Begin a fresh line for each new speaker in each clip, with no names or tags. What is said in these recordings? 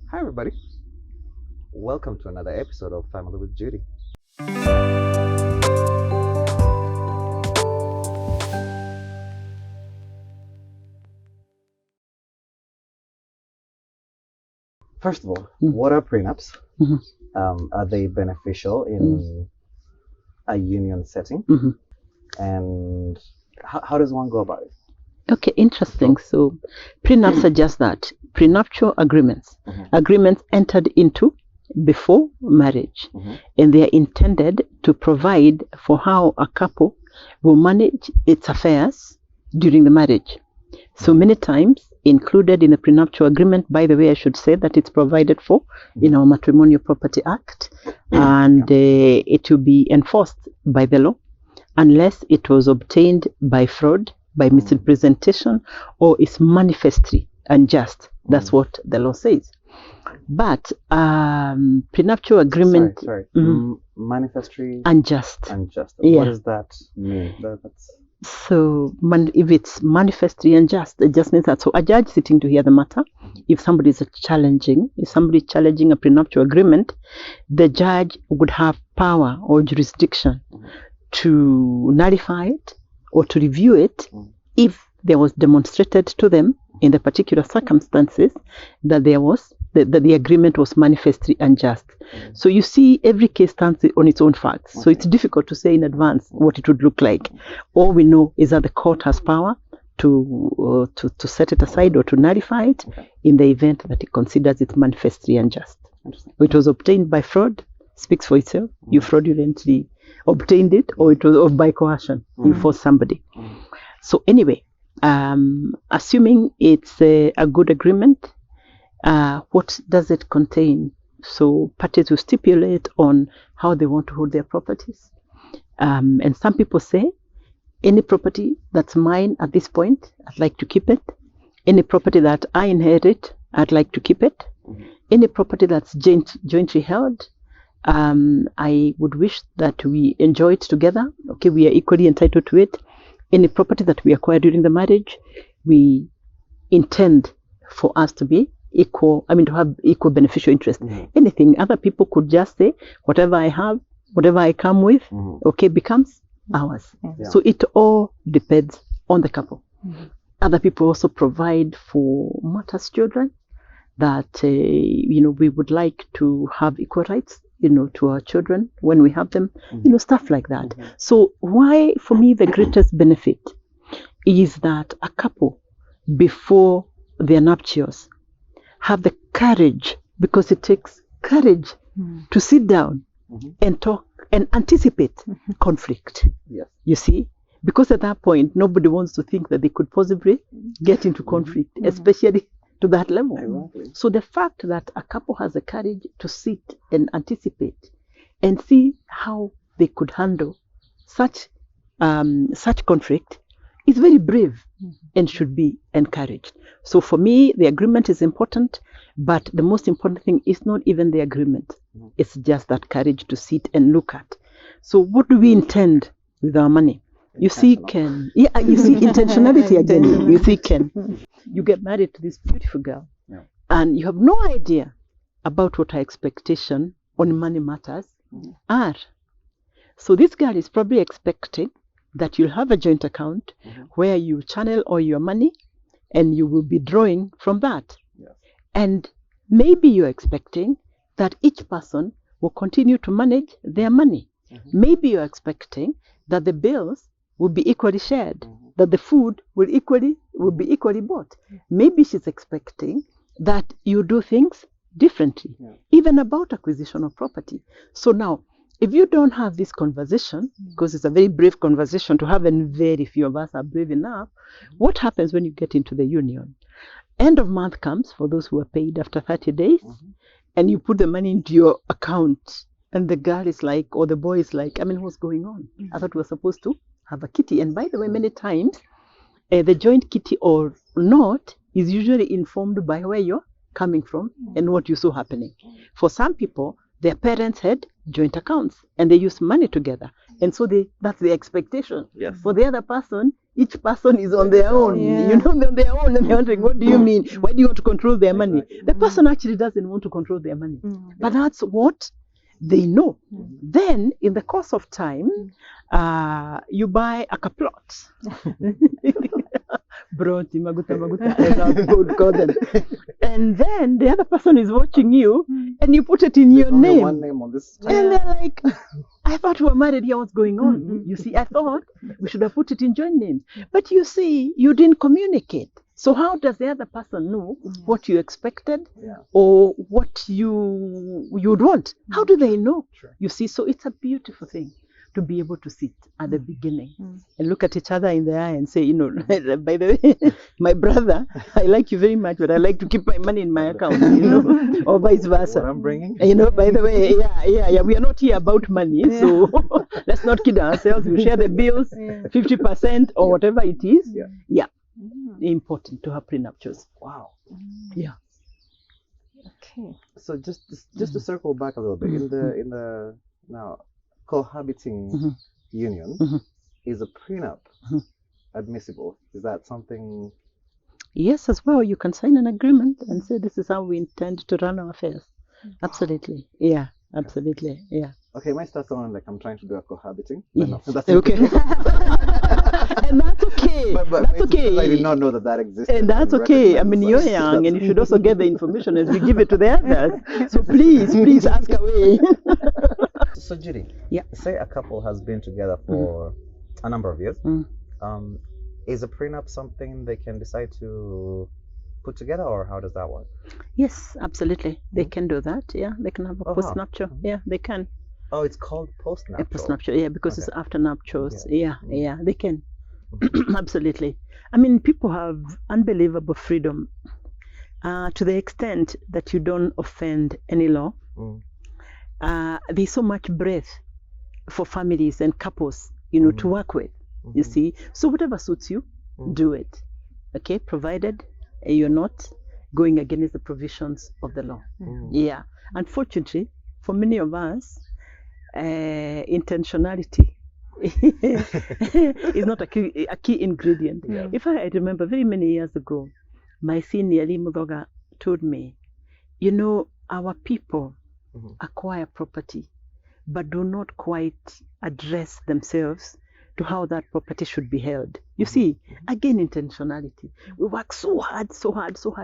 Hi, everybody. Welcome to another episode of Family with Judy. First of all, what are prenups? Are they beneficial in a union setting? And how does one go about it?
Okay, interesting. So prenups are just that, prenuptial agreements. Agreements entered into before marriage, and they are intended to provide for how a couple will manage its affairs during the marriage. So many times included in the prenuptial agreement, by the way, I should say that it's provided for in our Matrimonial Property Act, and it will be enforced by the law unless it was obtained by fraud, by misrepresentation, or is manifestly unjust. That's what the law says. But prenuptial agreement...
Sorry. Manifestly
unjust.
Unjust.
Yeah.
What does that mean? That's...
So if it's manifestly unjust, it just means that. So a judge sitting to hear the matter, if somebody is challenging a prenuptial agreement, the judge would have power or jurisdiction to nullify it or to review it if there was demonstrated to them in the particular circumstances that there was that the agreement was manifestly unjust. So you see, every case stands on its own facts. So it's difficult to say in advance what it would look like. All we know is that the court has power to set it aside or to nullify it in the event that it considers it manifestly unjust. It was obtained by fraud, speaks for itself. You fraudulently obtained it, or it was by coercion. You forced somebody. So anyway, assuming it's a good agreement, what does it contain? So parties will stipulate on how they want to hold their properties. And some people say, any property that's mine at this point, I'd like to keep it. Any property that I inherit, I'd like to keep it. Any property that's jointly held, I would wish that we enjoy it together. Okay, we are equally entitled to it. Any property that we acquire during the marriage, we intend for us to be equal, to have equal beneficial interest. Anything, other people could just say, whatever I have, whatever I come with, becomes ours. So it all depends on the couple. Other people also provide for martyrs' children that, we would like to have equal rights, to our children when we have them, stuff like that. So why, for me, the greatest benefit is that a couple, before their nuptials, have the courage, because it takes courage to sit down and talk and anticipate conflict.
Yes.
You see? Because at that point, nobody wants to think that they could possibly get into conflict, especially to that level.
Exactly.
So the fact that a couple has the courage to sit and anticipate and see how they could handle such conflict is very brave and should be encouraged. So for me, the agreement is important, but the most important thing is not even the agreement. It's just that courage to sit and look at. So what do we intend with our money? You see, Ken. Yeah, you see intentionality again. You see, Ken. You get married to this beautiful girl, and you have no idea about what her expectation on money matters are. So this girl is probably expecting that you'll have a joint account where you channel all your money and you will be drawing from that.
Yes.
And maybe you're expecting that each person will continue to manage their money. Maybe you're expecting that the bills will be equally shared, that the food will be equally bought. Maybe she's expecting that you do things differently, even about acquisition of property. So now, if you don't have this conversation, because it's a very brave conversation to have, and very few of us are brave enough, what happens when you get into the union? End of month comes for those who are paid after 30 days, and you put the money into your account, and the girl is like, or the boy is like, what's going on? I thought we were supposed to have a kitty. And by the way, many times, the joint kitty or not is usually informed by where you're coming from and what you saw happening. For some people, their parents had joint accounts and they used money together. And so that's the expectation.
Yes.
For the other person, each person is on their own.
Yeah.
You know, they're on their own and they're wondering, what do you mean? Why do you want to control their money?
Exactly.
The person actually doesn't want to control their money. But that's what they know. Then, in the course of time, you buy a plot. Broti, maguta, as our people would call them. And then the other person is watching you, and you put it in your
Only
name.
one name on this.
And they're like, I thought we were married here, what's going on? You see, I thought we should have put it in joint names. But you see, you didn't communicate. So how does the other person know what you expected or what you'd want? How do they know?
Sure.
You see, so it's a beautiful thing to be able to sit at the beginning and look at each other in the eye and say, you know, by the way, my brother, I like you very much, but I like to keep my money in my account, you know, or vice versa.
What I'm bringing?
You know, by the way, we are not here about money, so let's not kid ourselves. We share the bills, 50% or whatever it is. Important to have prenuptials.
Wow.
Yeah.
Okay.
So just to circle back a little bit, in the now cohabiting union, is a prenup admissible? Is that something?
Yes, as well. You can sign an agreement and say this is how we intend to run our affairs. Absolutely. Yeah. Absolutely. Yeah.
Okay, it might start sounding like I'm trying to do a cohabiting.
Yes.
No, that's
Okay. And that's okay.
But
that's okay.
I did not know that existed.
And that's okay. I mean, you're young and you should also get the information as we give it to the others. So please ask away.
So Judy,
Yeah.
say a couple has been together for a number of years. Is a prenup something they can decide to put together, or how does that work?
Yes, absolutely. They can do that. Yeah, they can have a post-nuptial. Yeah, they can.
Oh, it's called post-nuptial.
A post-nuptial, yeah, because it's after nuptials. Yeah, they can. Absolutely. I mean, people have unbelievable freedom to the extent that you don't offend any law. There's so much breadth for families and couples, you know, to work with. You see, so whatever suits you, do it. Okay, provided you're not going against the provisions of the law. Yeah. Unfortunately, for many of us, intentionality is not a key ingredient. If I remember very many years ago, my senior Lee Mudoga told me, you know, our people acquire property, but do not quite address themselves to how that property should be held. You see, again, intentionality. We work so hard.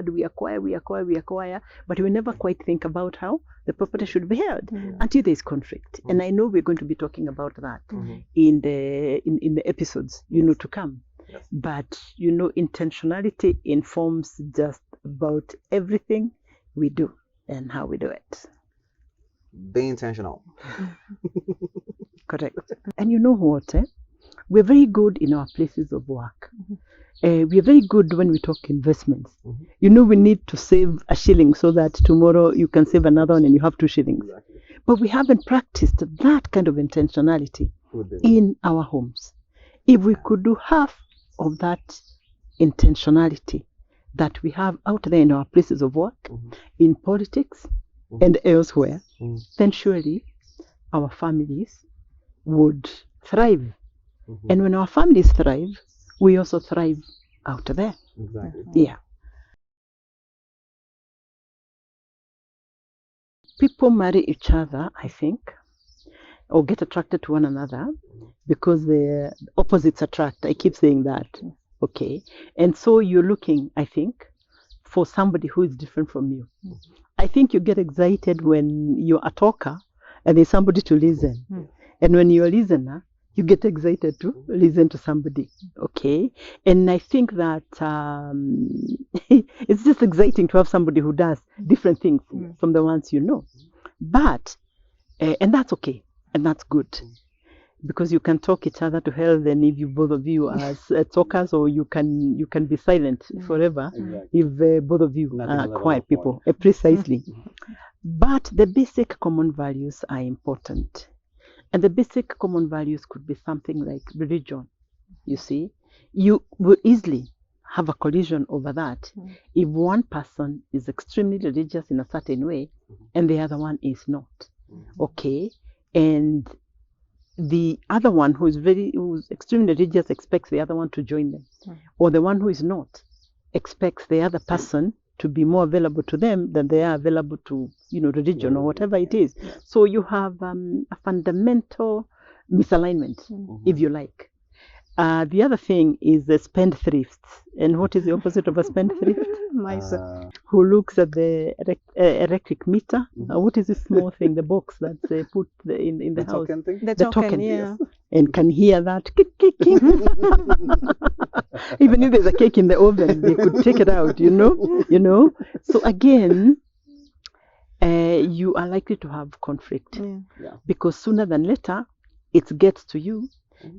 We acquire, but we never quite think about how the property should be held until there is conflict. And I know we're going to be talking about that in the episodes, you know, to come.
Yes.
But, you know, intentionality informs just about everything we do and how we do it.
Be intentional.
Correct. And you know what? We're very good in our places of work. We're very good when we talk investments. You know, we need to save a shilling so that tomorrow you can save another one and you have 2 shillings.
Exactly.
But we haven't practiced that kind of intentionality in our homes. If we could do half of that intentionality that we have out there in our places of work, in politics and elsewhere, then surely our families would thrive. And when our families thrive, we also thrive out there.
Exactly.
Yeah. People marry each other, I think, or get attracted to one another because the opposites attract. I keep saying that. Okay. And so you're looking, I think, for somebody who is different from you. I think you get excited when you're a talker and there's somebody to listen. And when you're a listener, you get excited to listen to somebody, okay? And I think that it's just exciting to have somebody who does different things from the ones you know. But, and that's okay, and that's good. Because you can talk each other to hell, then if you both of you are talkers, or you can be silent forever if both of you are quiet people. Precisely. But the basic common values are important. And the basic common values could be something like religion. You see, you will easily have a collision over that if one person is extremely religious in a certain way and the other one is not. Okay? And the other one who's extremely religious expects the other one to join them, or the one who is not expects the other person to be more available to them than they are available to, religion or whatever it is. So you have a fundamental misalignment, if you like. The other thing is the spendthrifts. And what is the opposite of a spendthrift?
Miser.
Who looks at the electric meter. What is this small thing, the box that's put in the house?
Token thing?
The
The
token,
token,
yeah.
And can hear that. Even if there's a cake in the oven, they could take it out, So again, you are likely to have conflict because sooner than later, it gets to you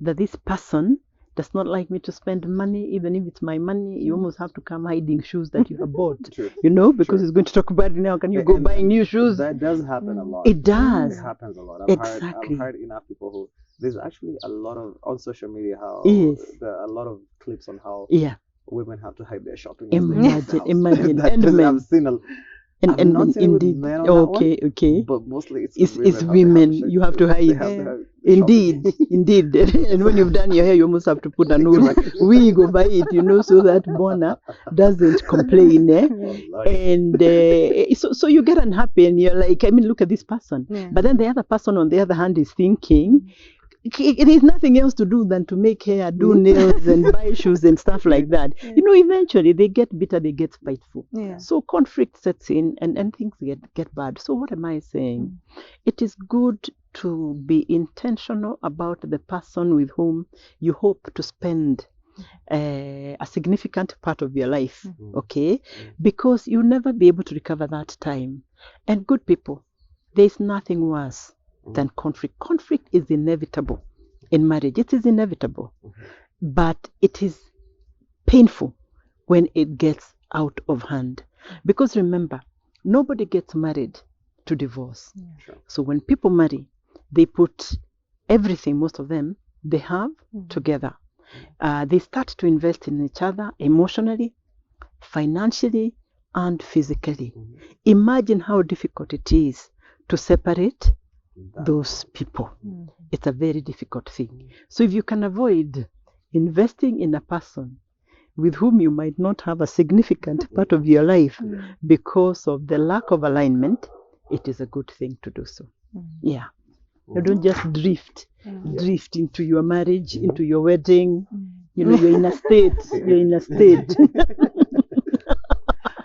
that this person does not like me to spend money, even if it's my money. You almost have to come hiding shoes that you have bought, because he's going to talk about it now. Can you go buying new shoes?
That does happen a lot.
It does.
It happens a lot.
Exactly.
I've heard enough people who, there's actually a lot of, on social media, how
Yes.
there are a lot of clips on how women have to hide their shopping.
Imagine.
That
And men.
I've seen I've
And
not seen it with
indeed,
men on that one,
okay.
but mostly
It's
women.
women. You have to hide.
They have to hide the
Indeed. And when you've done your hair, you almost have to put a note. We go by it, so that Bona doesn't complain. And so you get unhappy and you're like, look at this person. But then the other person, on the other hand, is thinking, it is nothing else to do than to make hair, do nails, and buy shoes and stuff like that. Eventually they get bitter, they get spiteful. So conflict sets in and things get bad. So what am I saying? It is good to be intentional about the person with whom you hope to spend a significant part of your life, okay? Because you'll never be able to recover that time. And good people, there's nothing worse than conflict. Conflict is inevitable in marriage. It is inevitable. But it is painful when it gets out of hand. Because remember, nobody gets married to divorce. So when people marry, they put everything, most of them, they have together. They start to invest in each other emotionally, financially, and physically. Imagine how difficult it is to separate those people. It's a very difficult thing. So if you can avoid investing in a person with whom you might not have a significant part of your life because of the lack of alignment, it is a good thing to do so. You don't just drift into your marriage, into your wedding. You're in a state.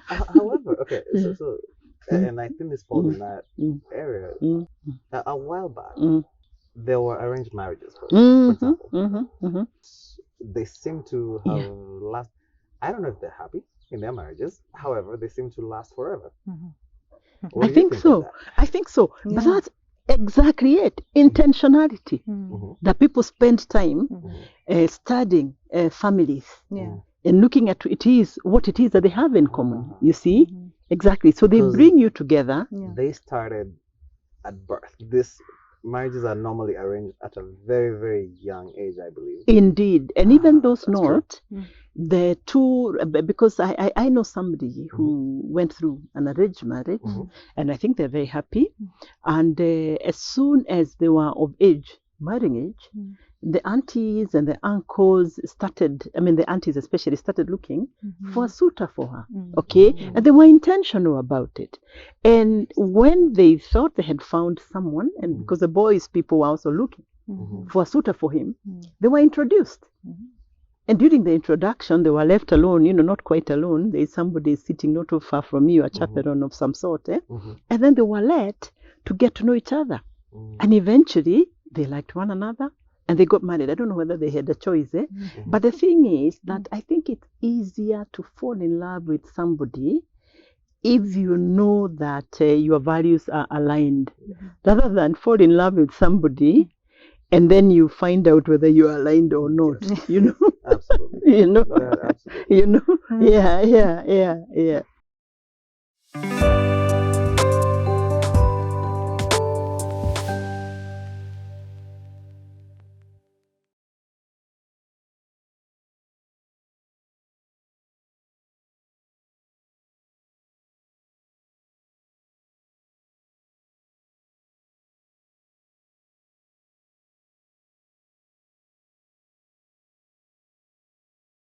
However, okay, so and I think this falls in that area. A while back, there were arranged marriages, for example. They seem to have last. I don't know if they're happy in their marriages. However, they seem to last forever.
I think so. But that's exactly it. Intentionality. That people spend time studying families and looking at what it is that they have in common. You see? Exactly. So they bring you together.
They started at birth. These marriages are normally arranged at a very, very young age, I believe.
Indeed. And even those not, the two, because I know somebody who went through an arranged marriage, and I think they're very happy. And as soon as they were of age, marrying age, the aunties and the uncles started, the aunties especially started looking for a suitor for her, okay? And they were intentional about it. And when they thought they had found someone, and because the boys' people were also looking for a suitor for him, they were introduced. And during the introduction, they were left alone, not quite alone. There is somebody sitting not too far from you, a chaperone of some sort, And then they were let to get to know each other. And eventually, they liked one another. And they got married. I don't know whether they had a choice, But the thing is that I think it's easier to fall in love with somebody if you know that your values are aligned, rather than fall in love with somebody and then you find out whether you're aligned or not.
Absolutely.
Absolutely. Yeah.